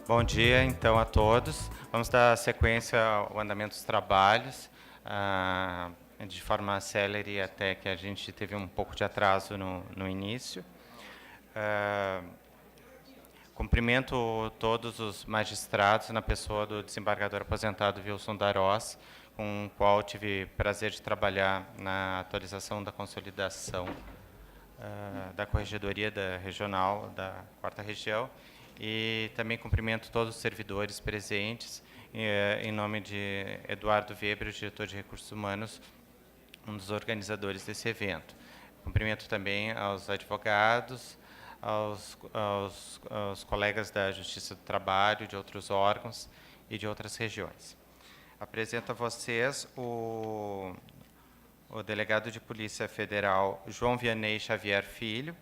Bom dia, então, a todos. Vamos dar sequência ao andamento dos trabalhos, de forma célere, até que a gente teve um pouco de atraso no início. Cumprimento todos os magistrados, na pessoa do desembargador aposentado Wilson Darós, com o qual tive prazer de trabalhar na atualização da consolidação da Corregedoria Regional da 4ª Região, e também cumprimento todos os servidores presentes, em nome de Eduardo Weber, diretor de Recursos Humanos, um dos organizadores desse evento. Cumprimento também aos advogados, aos colegas da Justiça do Trabalho, de outros órgãos e de outras regiões. Apresento a vocês o delegado de Polícia Federal, João Vianney Xavier Filho.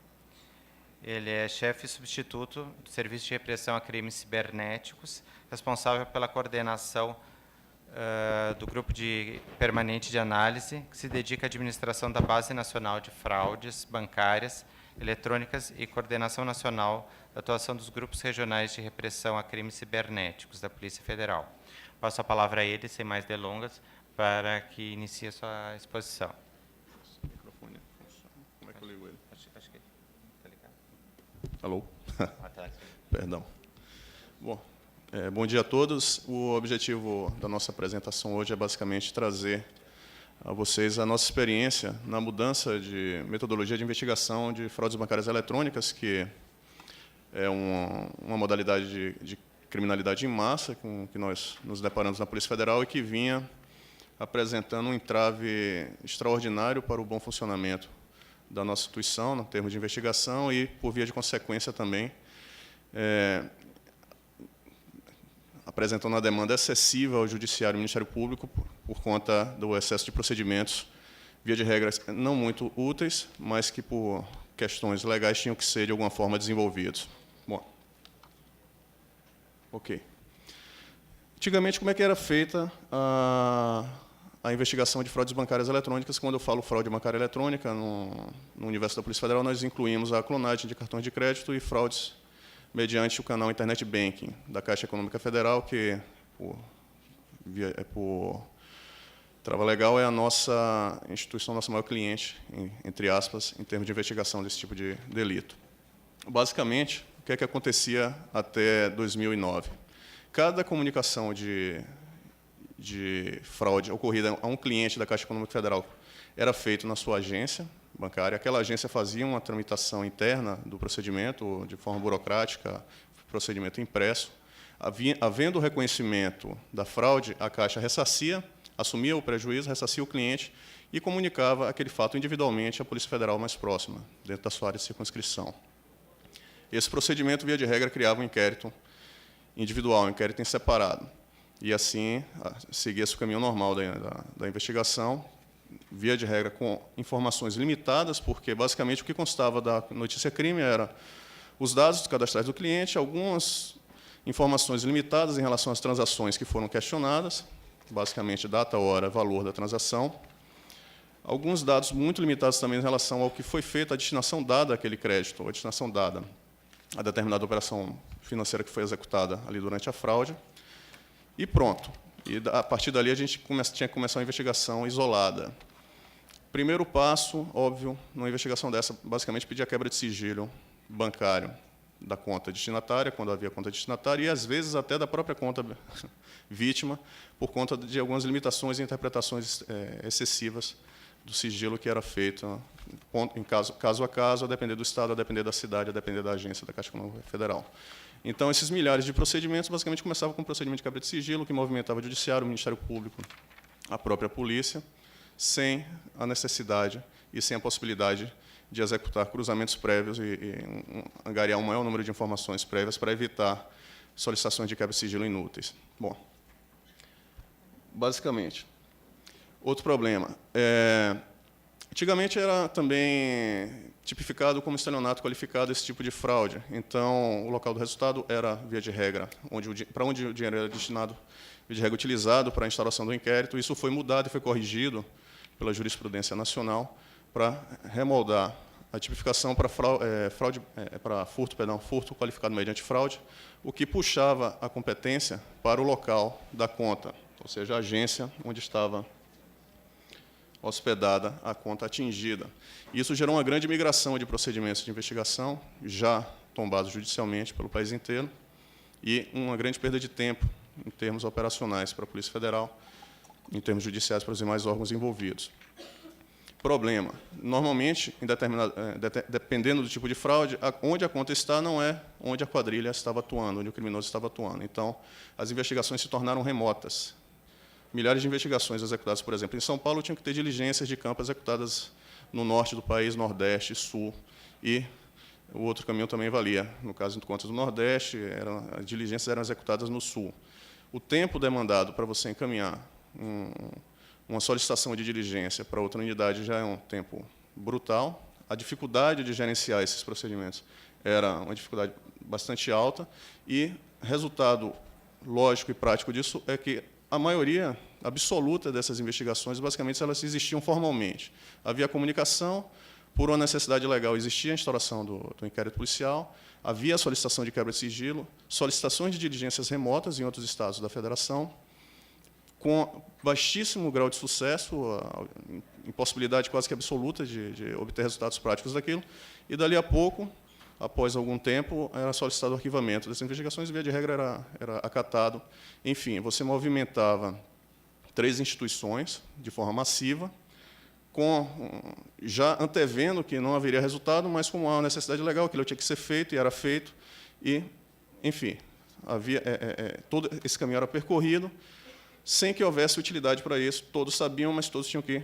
Ele é chefe substituto do Serviço de Repressão a Crimes Cibernéticos, responsável pela coordenação do Grupo Permanente de Análise, que se dedica à administração da Base Nacional de Fraudes Bancárias, Eletrônicas e coordenação nacional da atuação dos grupos regionais de repressão a crimes cibernéticos da Polícia Federal. Passo a palavra a ele, sem mais delongas, para que inicie a sua exposição. O microfone funciona. Como é que eu ligo ele? Acho que está ligado. Alô? Tá. Perdão. Bom dia a todos. O objetivo da nossa apresentação hoje é basicamente trazer a vocês a nossa experiência na mudança de metodologia de investigação de fraudes bancárias eletrônicas, que é uma modalidade de criminalidade em massa com que nós nos deparamos na Polícia Federal e que vinha apresentando um entrave extraordinário para o bom funcionamento da nossa instituição, no termo de investigação, e, por via de consequência, também apresentando uma demanda excessiva ao Judiciário e ao Ministério Público por conta do excesso de procedimentos, via de regras não muito úteis, mas que, por questões legais, tinham que ser, de alguma forma, desenvolvidos. Bom, ok. Antigamente, como é que era feita a investigação de fraudes bancárias eletrônicas? Quando eu falo fraude bancária eletrônica, no universo da Polícia Federal, nós incluímos a clonagem de cartões de crédito e fraudes mediante o canal Internet Banking da Caixa Econômica Federal, que, por trava legal, é a nossa instituição, nosso maior cliente, entre aspas, em termos de investigação desse tipo de delito. Basicamente, o que é que acontecia até 2009? Cada comunicação de fraude ocorrida a um cliente da Caixa Econômica Federal era feito na sua agência bancária. Aquela agência fazia uma tramitação interna do procedimento, de forma burocrática, procedimento impresso. Havendo o reconhecimento da fraude, a Caixa ressarcia, assumia o prejuízo, ressarcia o cliente e comunicava aquele fato individualmente à Polícia Federal mais próxima, dentro da sua área de circunscrição. Esse procedimento, via de regra, criava um inquérito individual, um inquérito em separado. E, assim, seguia-se o caminho normal da investigação, via de regra, com informações limitadas, porque, basicamente, o que constava da notícia-crime era os dados cadastrais do cliente, algumas informações limitadas em relação às transações que foram questionadas, basicamente data, hora, valor da transação, alguns dados muito limitados também em relação ao que foi feito, a destinação dada àquele crédito, ou a destinação dada a determinada operação financeira que foi executada ali durante a fraude, e pronto. E, a partir dali, a gente tinha que começar uma investigação isolada. Primeiro passo, óbvio, numa investigação dessa, basicamente pedir a quebra de sigilo bancário da conta destinatária, quando havia conta destinatária, e, às vezes, até da própria conta vítima, por conta de algumas limitações e interpretações excessivas do sigilo que era feito, em caso a caso, a depender do Estado, a depender da cidade, a depender da agência da Caixa Econômica Federal. Então, esses milhares de procedimentos, basicamente, começavam com um procedimento de quebra de sigilo, que movimentava o Judiciário, o Ministério Público, a própria polícia, sem a necessidade e sem a possibilidade de executar cruzamentos prévios e angariar um maior número de informações prévias para evitar solicitações de quebra de sigilo inúteis. Bom, basicamente, outro problema. Antigamente era também tipificado como estelionato qualificado esse tipo de fraude. Então, o local do resultado era, via de regra, para onde o dinheiro era destinado, via de regra, utilizado para a instauração do inquérito. Isso foi mudado e foi corrigido pela jurisprudência nacional para remoldar a tipificação para furto qualificado mediante fraude, o que puxava a competência para o local da conta, ou seja, a agência onde estava hospedada a conta atingida. Isso gerou uma grande migração de procedimentos de investigação, já tombados judicialmente pelo país inteiro, e uma grande perda de tempo em termos operacionais para a Polícia Federal, em termos judiciais para os demais órgãos envolvidos. Problema. Normalmente, dependendo do tipo de fraude, onde a conta está não é onde a quadrilha estava atuando, onde o criminoso estava atuando. Então, as investigações se tornaram remotas. Milhares de investigações executadas, por exemplo, em São Paulo, tinham que ter diligências de campo executadas no norte do país, nordeste, sul, e o outro caminho também valia. No caso de contas do nordeste, as diligências eram executadas no sul. O tempo demandado para você encaminhar uma solicitação de diligência para outra unidade já é um tempo brutal. A dificuldade de gerenciar esses procedimentos era uma dificuldade bastante alta, e resultado lógico e prático disso é que a maioria absoluta dessas investigações, basicamente, elas existiam formalmente. Havia comunicação, por uma necessidade legal, existia a instauração do inquérito policial, havia a solicitação de quebra de sigilo, solicitações de diligências remotas em outros estados da Federação, com baixíssimo grau de sucesso, a impossibilidade quase que absoluta de obter resultados práticos daquilo, e, dali a pouco, após algum tempo, era solicitado o arquivamento dessas investigações, e, via de regra, era acatado. Enfim, você movimentava 3 instituições de forma massiva, já antevendo que não haveria resultado, mas com uma necessidade legal, aquilo tinha que ser feito, e era feito, e, enfim, todo esse caminho era percorrido, sem que houvesse utilidade para isso. Todos sabiam, mas todos tinham que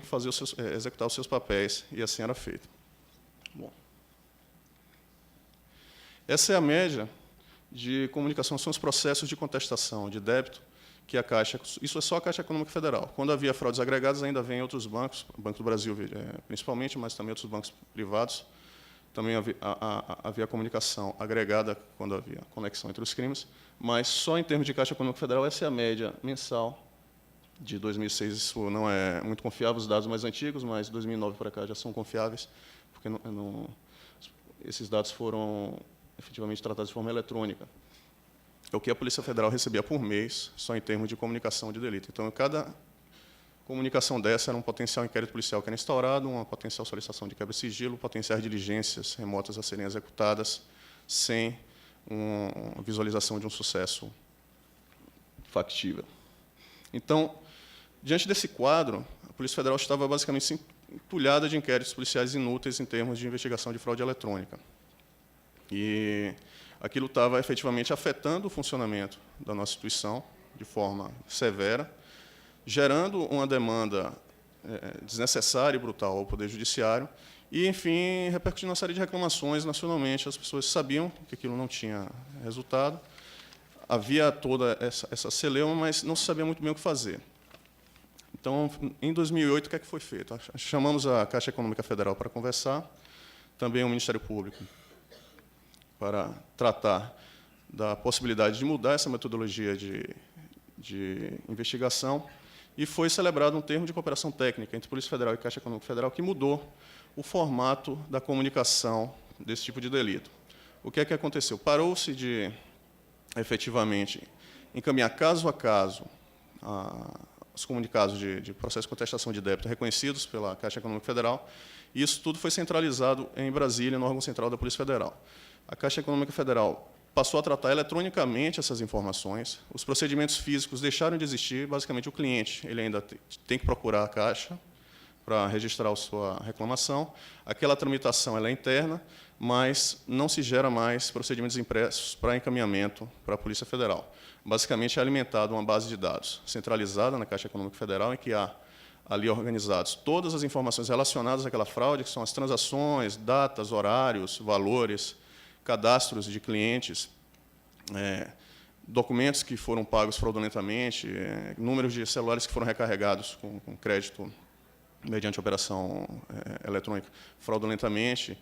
executar os seus papéis, e assim era feito. Bom. Essa é a média de comunicação, são os processos de contestação de débito que a Caixa, isso é só a Caixa Econômica Federal. Quando havia fraudes agregadas, ainda vem outros bancos, o Banco do Brasil principalmente, mas também outros bancos privados. Também havia comunicação agregada quando havia conexão entre os crimes, mas só em termos de Caixa Econômica Federal, essa é a média mensal de 2006. Isso não é muito confiável, os dados mais antigos, mas 2009 para cá já são confiáveis, porque esses dados foram efetivamente tratados de forma eletrônica. É o que a Polícia Federal recebia por mês, só em termos de comunicação de delito. Então, cada comunicação dessa era um potencial inquérito policial que era instaurado, uma potencial solicitação de quebra-sigilo, potenciais diligências remotas a serem executadas sem uma visualização de um sucesso factível. Então, diante desse quadro, a Polícia Federal estava basicamente entulhada de inquéritos policiais inúteis em termos de investigação de fraude eletrônica. E aquilo estava efetivamente afetando o funcionamento da nossa instituição de forma severa, gerando uma demanda desnecessária e brutal ao Poder Judiciário e, enfim, repercutindo uma série de reclamações nacionalmente. As pessoas sabiam que aquilo não tinha resultado, havia toda essa celeuma, mas não se sabia muito bem o que fazer. Então, em 2008, o que é que foi feito? Chamamos a Caixa Econômica Federal para conversar, também o Ministério Público, para tratar da possibilidade de mudar essa metodologia de investigação, e foi celebrado um termo de cooperação técnica entre Polícia Federal e Caixa Econômica Federal que mudou o formato da comunicação desse tipo de delito. O que é que aconteceu? Parou-se de, efetivamente, encaminhar caso a caso os comunicados de processo de contestação de débito reconhecidos pela Caixa Econômica Federal, e isso tudo foi centralizado em Brasília, no órgão central da Polícia Federal. A Caixa Econômica Federal passou a tratar eletronicamente essas informações, os procedimentos físicos deixaram de existir, basicamente o cliente ele ainda tem que procurar a Caixa para registrar a sua reclamação, aquela tramitação ela é interna, mas não se gera mais procedimentos impressos para encaminhamento para a Polícia Federal. Basicamente é alimentada uma base de dados centralizada na Caixa Econômica Federal, em que há ali organizados todas as informações relacionadas àquela fraude, que são as transações, datas, horários, valores, cadastros de clientes, documentos que foram pagos fraudulentamente, números de celulares que foram recarregados com crédito mediante operação eletrônica, fraudulentamente,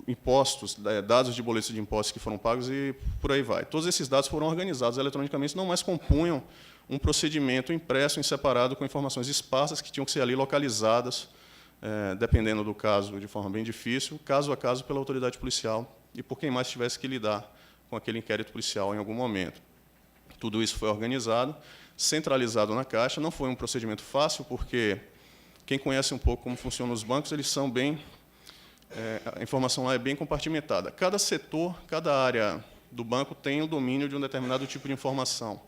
impostos, dados de boletos de impostos que foram pagos e por aí vai. Todos esses dados foram organizados eletronicamente, não mais compunham um procedimento impresso em separado com informações esparsas que tinham que ser ali localizadas, dependendo do caso, de forma bem difícil, caso a caso, pela autoridade policial e por quem mais tivesse que lidar com aquele inquérito policial em algum momento. Tudo isso foi organizado, centralizado na Caixa. Não foi um procedimento fácil, porque quem conhece um pouco como funcionam os bancos, eles são bem... a informação lá é bem compartimentada. Cada setor, cada área do banco tem o domínio de um determinado tipo de informação.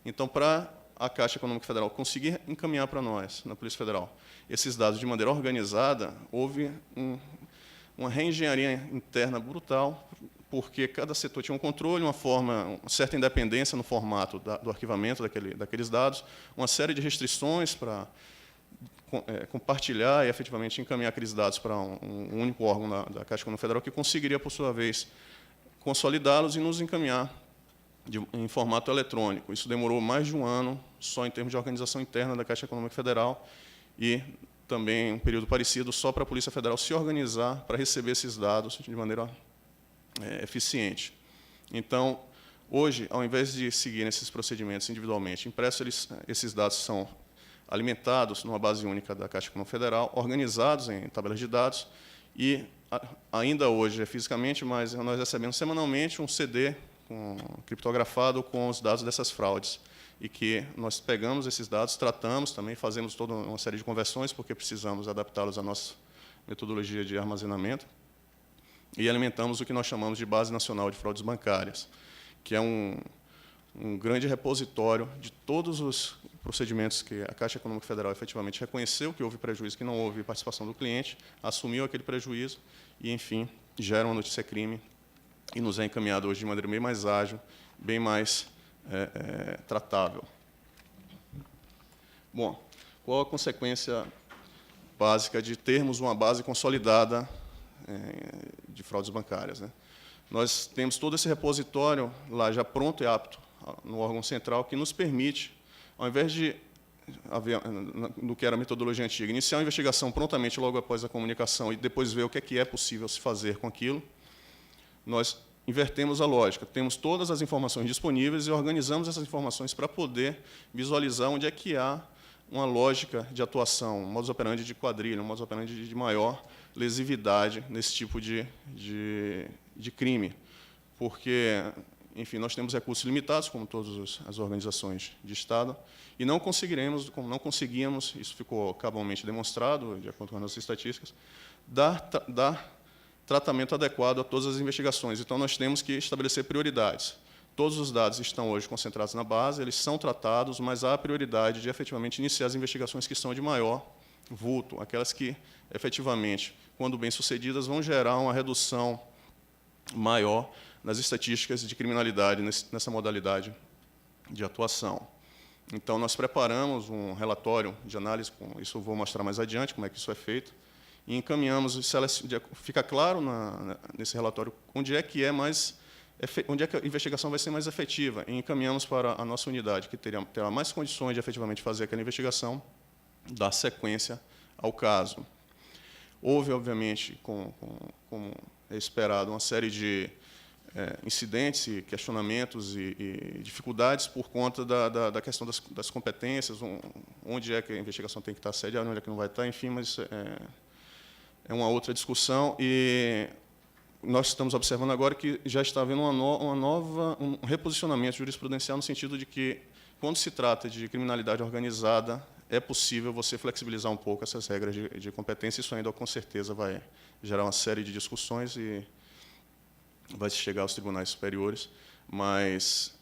Então, para a Caixa Econômica Federal conseguir encaminhar para nós, na Polícia Federal, esses dados de maneira organizada, houve uma reengenharia interna brutal, porque cada setor tinha um controle, uma certa independência no formato do arquivamento daqueles dados, uma série de restrições para compartilhar e, efetivamente, encaminhar aqueles dados para um único órgão da Caixa Econômica Federal, que conseguiria, por sua vez, consolidá-los e nos encaminhar em formato eletrônico. Isso demorou mais de um ano, só em termos de organização interna da Caixa Econômica Federal, e também um período parecido só para a Polícia Federal se organizar para receber esses dados de maneira eficiente. Então, hoje, ao invés de seguir esses procedimentos individualmente impressos, esses dados são alimentados numa base única da Caixa Econômica Federal, organizados em tabelas de dados, e ainda hoje fisicamente, mas nós recebemos semanalmente um CD criptografado com os dados dessas fraudes, e que nós pegamos esses dados, tratamos também, fazemos toda uma série de conversões, porque precisamos adaptá-los à nossa metodologia de armazenamento, e alimentamos o que nós chamamos de Base Nacional de Fraudes Bancárias, que é um grande repositório de todos os procedimentos que a Caixa Econômica Federal efetivamente reconheceu que houve prejuízo, que não houve participação do cliente, assumiu aquele prejuízo e, enfim, gera uma notícia-crime e nos é encaminhado hoje de maneira bem mais ágil, bem mais tratável. Bom, qual a consequência básica de termos uma base consolidada de fraudes bancárias, né? Nós temos todo esse repositório lá já pronto e apto no órgão central, que nos permite, ao invés de haver, do que era a metodologia antiga, iniciar a investigação prontamente logo após a comunicação e depois ver o que é possível se fazer com aquilo, nós invertemos a lógica. Temos todas as informações disponíveis e organizamos essas informações para poder visualizar onde é que há uma lógica de atuação, um modus operandi de quadrilha, um modus operandi de maior lesividade nesse tipo de crime, porque, enfim, nós temos recursos limitados, como todas as organizações de Estado, e não conseguiremos, como não conseguíamos, isso ficou cabalmente demonstrado, de acordo com as nossas estatísticas, dar tratamento adequado a todas as investigações. Então, nós temos que estabelecer prioridades. Todos os dados estão hoje concentrados na base, eles são tratados, mas há a prioridade de, efetivamente, iniciar as investigações que são de maior vulto, aquelas que, efetivamente, quando bem-sucedidas, vão gerar uma redução maior nas estatísticas de criminalidade nessa modalidade de atuação. Então, nós preparamos um relatório de análise, isso eu vou mostrar mais adiante, como é que isso é feito, e encaminhamos, fica claro nesse relatório onde é que onde é que a investigação vai ser mais efetiva, e encaminhamos para a nossa unidade, que terá mais condições de efetivamente fazer aquela investigação, dar sequência ao caso. Houve, obviamente, como é esperado, uma série de incidentes e questionamentos e dificuldades por conta da questão das competências, onde é que a investigação tem que estar sediada, onde é que não vai estar, enfim, mas é uma outra discussão, e nós estamos observando agora que já está havendo um reposicionamento jurisprudencial no sentido de que, quando se trata de criminalidade organizada, é possível você flexibilizar um pouco essas regras de competência. Isso ainda, com certeza, vai gerar uma série de discussões e vai chegar aos tribunais superiores, mas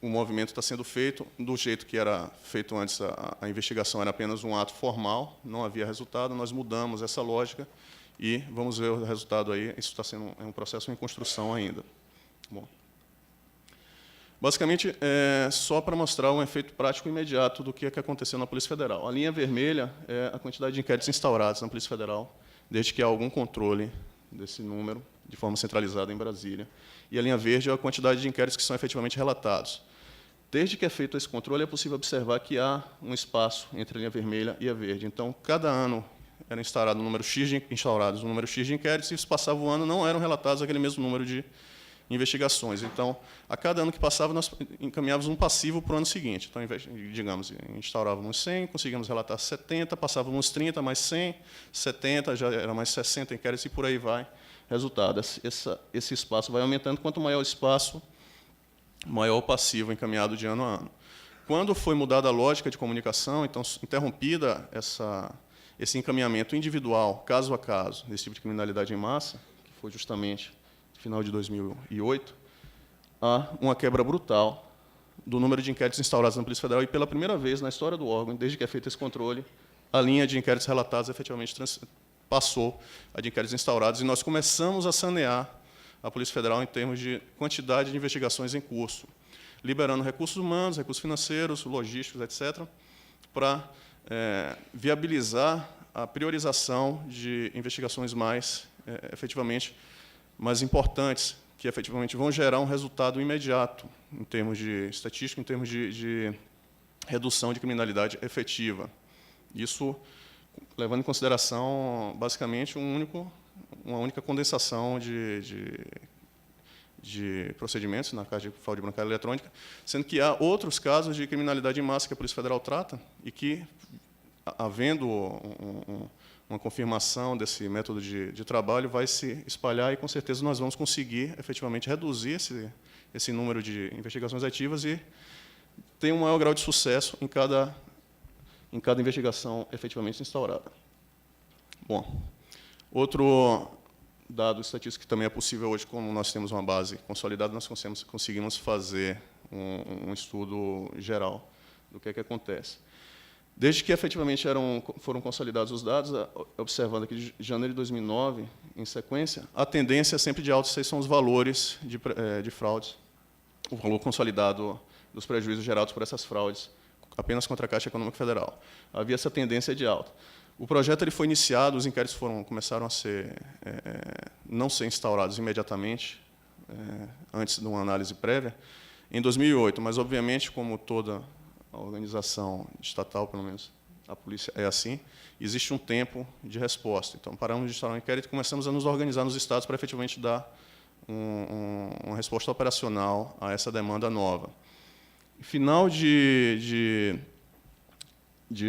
o movimento está sendo feito do jeito que era feito antes. A investigação era apenas um ato formal, não havia resultado, nós mudamos essa lógica e vamos ver o resultado aí. Isso está sendo um processo em construção ainda. Bom. Basicamente, só para mostrar um efeito prático imediato do que aconteceu na Polícia Federal. A linha vermelha é a quantidade de inquéritos instaurados na Polícia Federal, desde que há algum controle desse número, de forma centralizada em Brasília. E a linha verde é a quantidade de inquéritos que são efetivamente relatados. Desde que é feito esse controle, é possível observar que há um espaço entre a linha vermelha e a verde. Então, cada ano era instaurado um número X de inquéritos, e se passava o ano, não eram relatados aquele mesmo número de investigações. Então, a cada ano que passava, nós encaminhávamos um passivo para o ano seguinte. Então, digamos, instaurávamos 100, conseguíamos relatar 70, passávamos 30, mais 100, 70, já era mais 60 inquéritos, e por aí vai. Resultado, esse espaço vai aumentando. Quanto maior o espaço, maior o passivo encaminhado de ano a ano. Quando foi mudada a lógica de comunicação, então, interrompida esse encaminhamento individual, caso a caso, desse tipo de criminalidade em massa, que foi justamente no final de 2008, há uma quebra brutal do número de inquéritos instaurados na Polícia Federal, e, pela primeira vez na história do órgão, desde que é feito esse controle, a linha de inquéritos relatados efetivamente passou a de inquéritos instaurados, e nós começamos a sanear a Polícia Federal em termos de quantidade de investigações em curso, liberando recursos humanos, recursos financeiros, logísticos, etc., para viabilizar a priorização de investigações efetivamente mais importantes, que efetivamente vão gerar um resultado imediato em termos de estatística, em termos de redução de criminalidade efetiva. Isso levando em consideração, basicamente, uma única condensação de procedimentos na Caixa de Fraude Bancária Eletrônica, sendo que há outros casos de criminalidade em massa que a Polícia Federal trata e que, havendo uma confirmação desse método de trabalho, vai se espalhar, e, com certeza, nós vamos conseguir, efetivamente, reduzir esse número de investigações ativas e ter um maior grau de sucesso em cada investigação efetivamente instaurada. Bom, outro dado estatístico que também é possível hoje, como nós temos uma base consolidada, nós conseguimos fazer um estudo geral do que é que acontece. Desde que efetivamente foram consolidados os dados, observando aqui de janeiro de 2009, em sequência, a tendência é sempre de alta. Esses são os valores de fraudes, o valor consolidado dos prejuízos gerados por essas fraudes, apenas contra a Caixa Econômica Federal. Havia essa tendência de alta. O projeto ele foi iniciado, os inquéritos começaram a não ser instaurados imediatamente, antes de uma análise prévia, em 2008, mas, obviamente, como toda a organização estatal, pelo menos a polícia é assim, existe um tempo de resposta. Então, paramos de instaurar um inquérito e começamos a nos organizar nos estados para efetivamente dar uma resposta operacional a essa demanda nova. Final de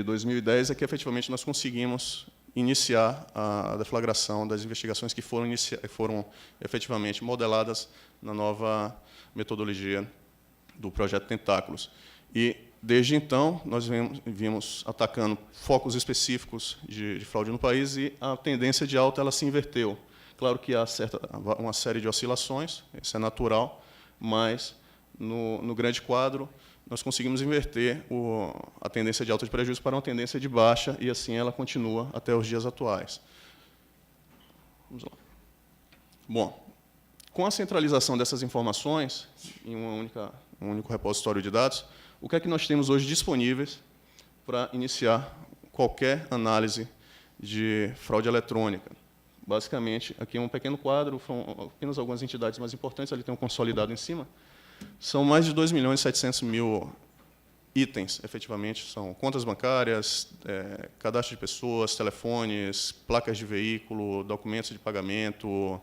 2010 é que, efetivamente, nós conseguimos iniciar a deflagração das investigações que foram efetivamente modeladas na nova metodologia do projeto Tentáculos. E, desde então, nós vimos atacando focos específicos de fraude no país, e a tendência de alta ela se inverteu. Claro que há uma série de oscilações, isso é natural, mas, no grande quadro, nós conseguimos inverter a tendência de alta de prejuízo para uma tendência de baixa, e assim ela continua até os dias atuais. Vamos lá. Bom, com a centralização dessas informações em um único repositório de dados, o que é que nós temos hoje disponíveis para iniciar qualquer análise de fraude eletrônica? Basicamente, aqui é um pequeno quadro, são apenas algumas entidades mais importantes, ali tem um consolidado em cima. São mais de 2.700.000 itens, efetivamente. São contas bancárias, cadastro de pessoas, telefones, placas de veículo, documentos de pagamento,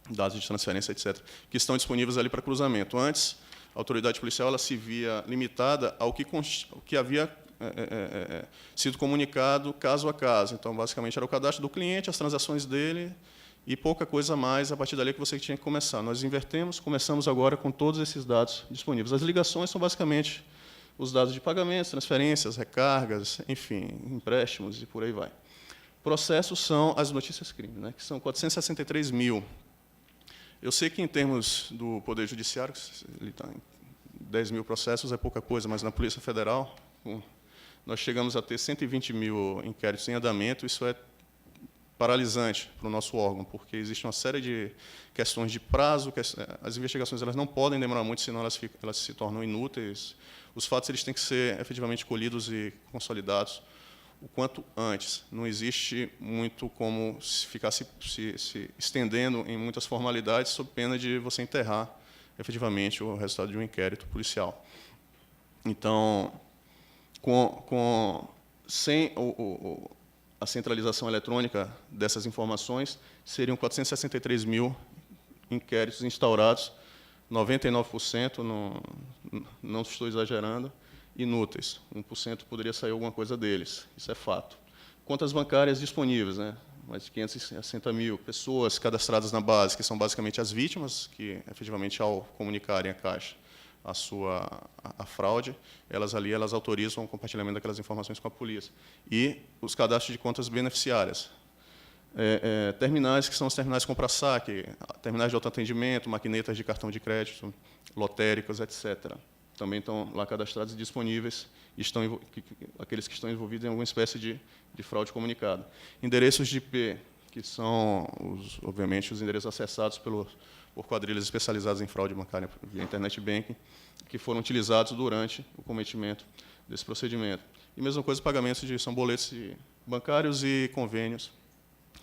dados de transferência, etc., que estão disponíveis ali para cruzamento. Antes, a autoridade policial ela se via limitada ao que havia sido comunicado caso a caso. Então, basicamente, era o cadastro do cliente, as transações dele, e pouca coisa mais a partir dali que você tinha que começar. Nós invertemos, começamos agora com todos esses dados disponíveis. As ligações são, basicamente, os dados de pagamentos, transferências, recargas, enfim, empréstimos e por aí vai. Processos são as notícias crime, né, que são 463 mil. Eu sei que, em termos do Poder Judiciário, ele está em 10 mil processos, é pouca coisa, mas na Polícia Federal, nós chegamos a ter 120 mil inquéritos em andamento. Isso é paralisante para o nosso órgão, porque existe uma série de questões de prazo, as investigações elas não podem demorar muito, senão elas se tornam inúteis. Os fatos eles têm que ser efetivamente colhidos e consolidados o quanto antes. Não existe muito como ficar se estendendo em muitas formalidades, sob pena de você enterrar efetivamente, o resultado de um inquérito policial. Então, sem a centralização eletrônica dessas informações, seriam 463 mil inquéritos instaurados, 99%, não estou exagerando, inúteis. 1% poderia sair alguma coisa deles, isso é fato. Contas bancárias disponíveis, né? Mais de 560 mil pessoas cadastradas na base, que são basicamente as vítimas, que, efetivamente, ao comunicarem à Caixa a fraude, elas autorizam o compartilhamento daquelas informações com a polícia. E os cadastros de contas beneficiárias. Terminais, que são os terminais compra-saque, terminais de autoatendimento, maquinetas de cartão de crédito, lotéricos, etc. Também estão lá cadastrados e disponíveis, aqueles que estão envolvidos em alguma espécie de fraude comunicada. Endereços de IP, que são, obviamente, os endereços acessados por quadrilhas especializadas em fraude bancária via internet banking, que foram utilizados durante o cometimento desse procedimento. E mesma coisa, pagamentos são boletos bancários e convênios,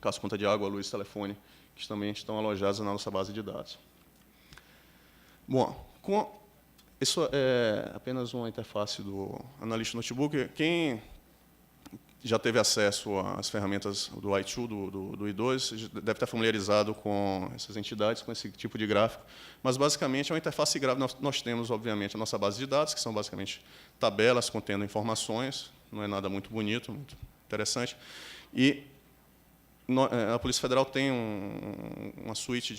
caso conta de água, luz, telefone, que também estão alojados na nossa base de dados. Bom, isso é apenas uma interface do analista notebook. Quem já teve acesso às ferramentas do i2, do I2, deve estar familiarizado com essas entidades, com esse tipo de gráfico. Mas, basicamente, é uma interface gráfica. Nós temos, obviamente, a nossa base de dados, que são, basicamente, tabelas contendo informações. Não é nada muito bonito, muito interessante. E a Polícia Federal tem uma suíte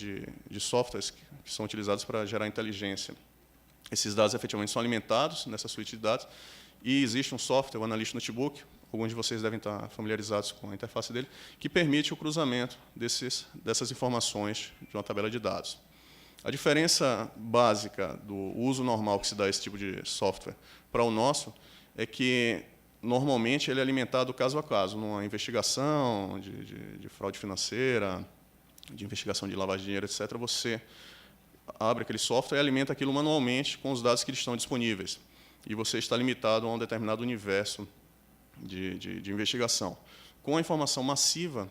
de softwares que são utilizados para gerar inteligência. Esses dados, efetivamente, são alimentados nessa suíte de dados. E existe um software, o Analyst Notebook, alguns de vocês devem estar familiarizados com a interface dele, que permite o cruzamento dessas informações de uma tabela de dados. A diferença básica do uso normal que se dá a esse tipo de software para o nosso é que, normalmente, ele é alimentado caso a caso, numa investigação de fraude financeira, de investigação de lavagem de dinheiro, etc. Você abre aquele software e alimenta aquilo manualmente com os dados que estão disponíveis. E você está limitado a um determinado universo de investigação. Com a informação massiva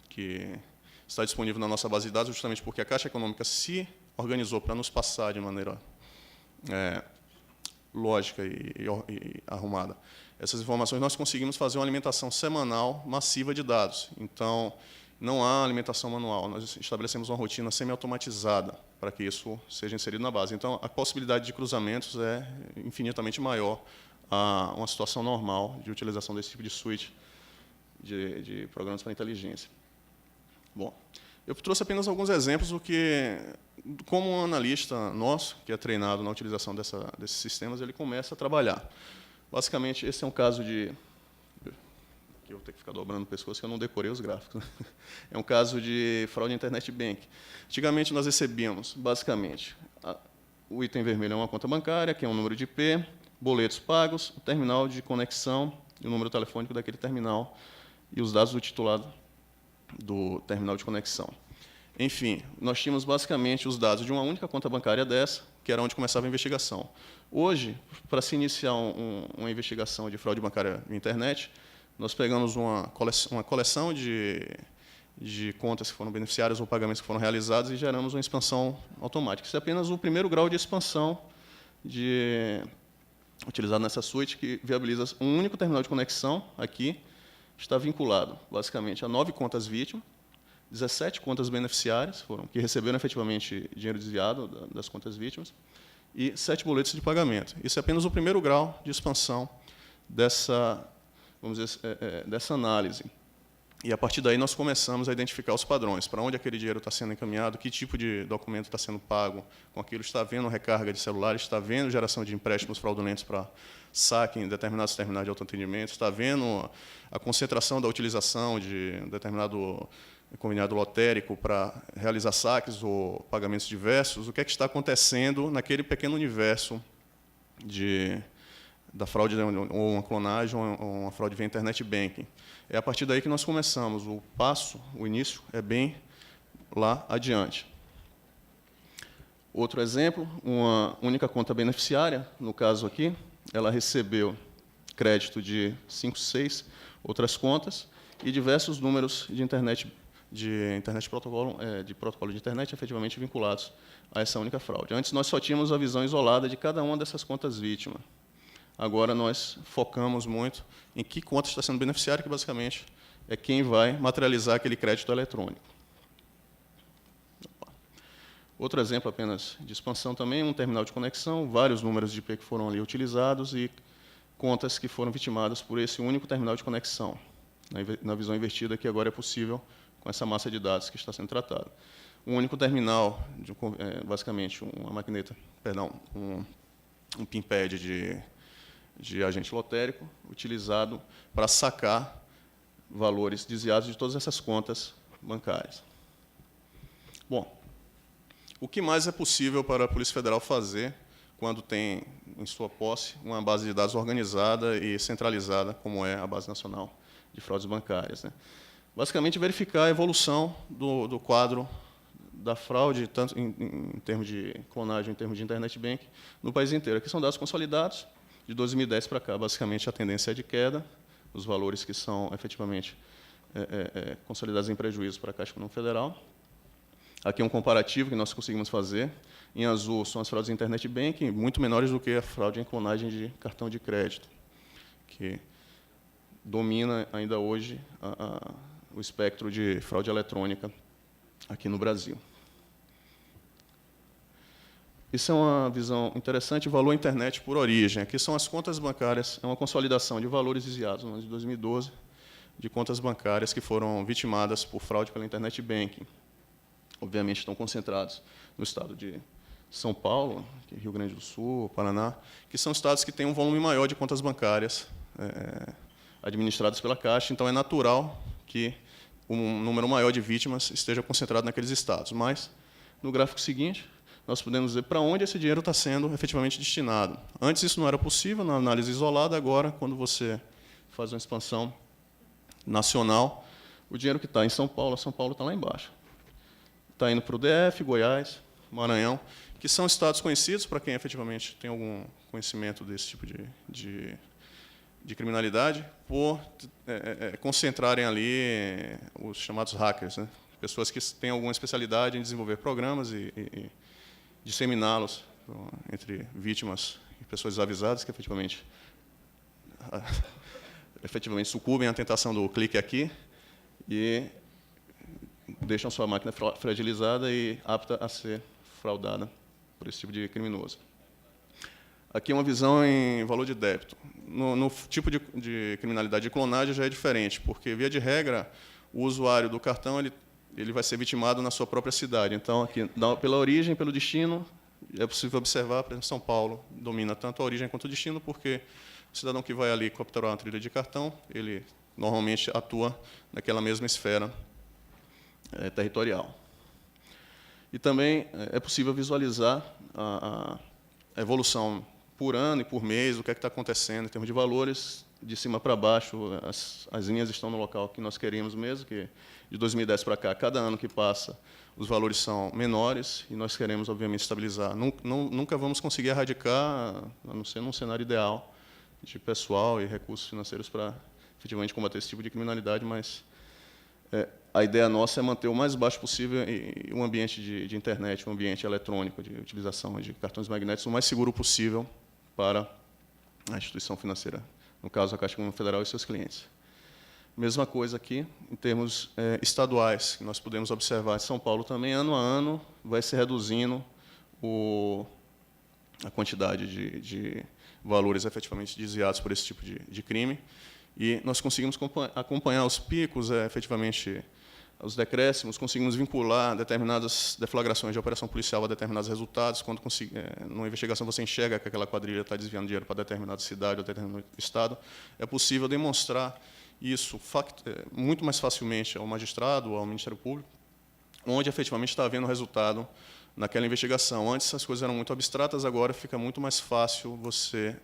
que está disponível na nossa base de dados, justamente porque a Caixa Econômica se organizou para nos passar de maneira lógica e arrumada essas informações, nós conseguimos fazer uma alimentação semanal massiva de dados. Então, não há alimentação manual. Nós estabelecemos uma rotina semi-automatizada para que isso seja inserido na base. Então, a possibilidade de cruzamentos é infinitamente maior a uma situação normal de utilização desse tipo de suíte de programas para inteligência. Bom, eu trouxe apenas alguns exemplos do que, como um analista nosso, que é treinado na utilização desses sistemas, ele começa a trabalhar. Basicamente, esse é um caso de... Eu vou ter que ficar dobrando o pescoço, que eu não decorei os gráficos. É um caso de fraude internet bank. Antigamente, nós recebíamos, basicamente, o item vermelho é uma conta bancária, que é um número de IP, boletos pagos, o terminal de conexão e o número telefônico daquele terminal e os dados do titular do terminal de conexão. Enfim, nós tínhamos basicamente os dados de uma única conta bancária dessa, que era onde começava a investigação. Hoje, para se iniciar uma investigação de fraude bancária na internet, nós pegamos uma coleção de contas que foram beneficiárias ou pagamentos que foram realizados e geramos uma expansão automática. Isso é apenas o primeiro grau de expansão utilizado nessa suíte, que viabiliza um único terminal de conexão, aqui, está vinculado, basicamente, a 9 contas vítimas, 17 contas beneficiárias, que receberam efetivamente dinheiro desviado das contas vítimas, e 7 boletos de pagamento. Isso é apenas o primeiro grau de expansão dessa análise. E, a partir daí, nós começamos a identificar os padrões, para onde aquele dinheiro está sendo encaminhado, que tipo de documento está sendo pago com aquilo, está havendo recarga de celular, está havendo geração de empréstimos fraudulentos para saque em determinados terminais de autoatendimento, está havendo a concentração da utilização de determinado combinado lotérico para realizar saques ou pagamentos diversos, o que é que está acontecendo naquele pequeno universo da fraude, ou uma clonagem, ou uma fraude via internet banking. É a partir daí que nós começamos. O início é bem lá adiante. Outro exemplo, uma única conta beneficiária, no caso aqui, ela recebeu crédito de 5, 6 outras contas e diversos números de internet de protocolo de internet efetivamente vinculados a essa única fraude. Antes, nós só tínhamos a visão isolada de cada uma dessas contas vítima. Agora, nós focamos muito em que conta está sendo beneficiária, que, basicamente, é quem vai materializar aquele crédito eletrônico. Outro exemplo apenas de expansão também, um terminal de conexão, vários números de IP que foram ali utilizados e contas que foram vitimadas por esse único terminal de conexão, na visão invertida que agora é possível com essa massa de dados que está sendo tratada. Um único terminal, basicamente uma maquineta, um pinpad de agente lotérico, utilizado para sacar valores desviados de todas essas contas bancárias. Bom, o que mais é possível para a Polícia Federal fazer quando tem em sua posse uma base de dados organizada e centralizada, como é a Base Nacional de Fraudes Bancárias, né? Basicamente, verificar a evolução do quadro da fraude, tanto em termos de clonagem, em termos de internet bank, no país inteiro. Aqui são dados consolidados, de 2010 para cá, basicamente, a tendência é de queda, os valores que são efetivamente consolidados em prejuízo para a Caixa Econômica Federal. Aqui é um comparativo que nós conseguimos fazer. Em azul são as fraudes de internet banking, muito menores do que a fraude em clonagem de cartão de crédito, que domina ainda hoje o espectro de fraude eletrônica aqui no Brasil. Isso é uma visão interessante, valor internet por origem. Aqui são as contas bancárias, é uma consolidação de valores desviados no ano de 2012, de contas bancárias que foram vitimadas por fraude pela internet banking. Obviamente, estão concentrados no estado de São Paulo, Rio Grande do Sul, Paraná, que são estados que têm um volume maior de contas bancárias administradas pela Caixa, então é natural que um número maior de vítimas esteja concentrado naqueles estados. Mas, no gráfico seguinte, nós podemos ver para onde esse dinheiro está sendo efetivamente destinado. Antes isso não era possível, na análise isolada, agora, quando você faz uma expansão nacional, o dinheiro que está em São Paulo está lá embaixo. Está indo para o DF, Goiás, Maranhão, que são estados conhecidos, para quem efetivamente tem algum conhecimento desse tipo de criminalidade, por concentrarem ali os chamados hackers, né? Pessoas que têm alguma especialidade em desenvolver programas e disseminá-los entre vítimas e pessoas desavisadas que efetivamente sucumbem à tentação do clique aqui e deixam sua máquina fragilizada e apta a ser fraudada por esse tipo de criminoso. Aqui é uma visão em valor de débito. No tipo de criminalidade de clonagem já é diferente, porque, via de regra, o usuário do cartão ele vai ser vitimado na sua própria cidade. Então, aqui, pela origem, pelo destino, é possível observar, por exemplo, São Paulo domina tanto a origem quanto o destino, porque o cidadão que vai ali capturar uma trilha de cartão, ele normalmente atua naquela mesma esfera territorial. E também é possível visualizar a evolução por ano e por mês, o que é que está acontecendo em termos de valores, de cima para baixo, as linhas estão no local que nós queríamos mesmo, que de 2010 para cá, cada ano que passa, os valores são menores, e nós queremos, obviamente, estabilizar. Nunca vamos conseguir erradicar, a não ser num cenário ideal, de pessoal e recursos financeiros para, efetivamente, combater esse tipo de criminalidade, mas a ideia nossa é manter o mais baixo possível um ambiente de internet, um ambiente eletrônico, de utilização de cartões magnéticos, o mais seguro possível para a instituição financeira, no caso, a Caixa Econômica Federal e seus clientes. Mesma coisa aqui, em termos estaduais, que nós podemos observar. São Paulo também, ano a ano, vai se reduzindo a quantidade de valores efetivamente desviados por esse tipo de crime, e nós conseguimos acompanhar os picos, efetivamente, os decréscimos, conseguimos vincular determinadas deflagrações de operação policial a determinados resultados. Quando numa investigação você enxerga que aquela quadrilha está desviando dinheiro para determinada cidade ou determinado estado, é possível demonstrar isso muito mais facilmente ao magistrado ou ao Ministério Público, onde efetivamente está havendo resultado naquela investigação. Antes as coisas eram muito abstratas, agora fica muito mais fácil você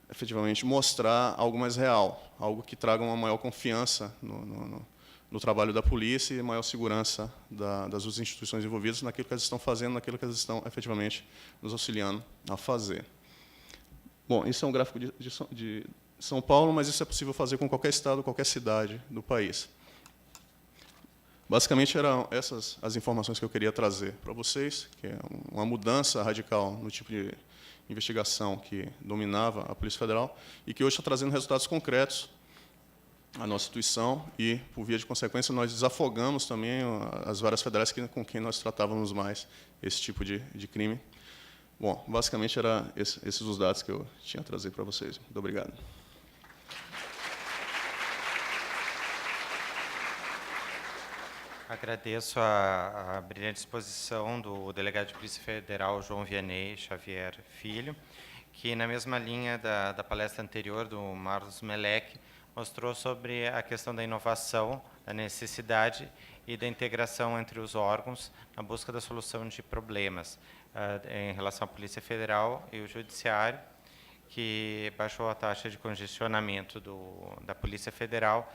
efetivamente mostrar algo mais real, algo que traga uma maior confiança no trabalho da polícia e maior segurança das duas instituições envolvidas naquilo que elas estão fazendo, naquilo que elas estão efetivamente nos auxiliando a fazer. Bom, isso é um gráfico de São Paulo, mas isso é possível fazer com qualquer estado, qualquer cidade do país. Basicamente, eram essas as informações que eu queria trazer para vocês, que é uma mudança radical no tipo de investigação que dominava a Polícia Federal e que hoje está trazendo resultados concretos à nossa instituição e, por via de consequência, nós desafogamos também as varas federais com quem nós tratávamos mais esse tipo de crime. Bom, basicamente, eram esses os dados que eu tinha a trazer para vocês. Muito obrigado. Agradeço a brilhante exposição do delegado de Polícia Federal, João Vianney Xavier Filho, que, na mesma linha da palestra anterior, do Marlos Melec, mostrou sobre a questão da inovação, da necessidade e da integração entre os órgãos na busca da solução de problemas em relação à Polícia Federal e o Judiciário, que baixou a taxa de congestionamento da Polícia Federal,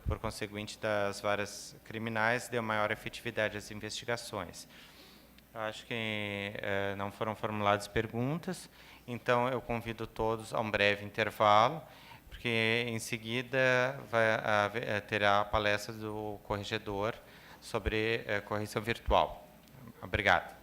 por conseguinte das varas criminais, deu maior efetividade às investigações. Acho que não foram formuladas perguntas, então eu convido todos a um breve intervalo, porque em seguida terá a palestra do corregedor sobre correção virtual. Obrigado.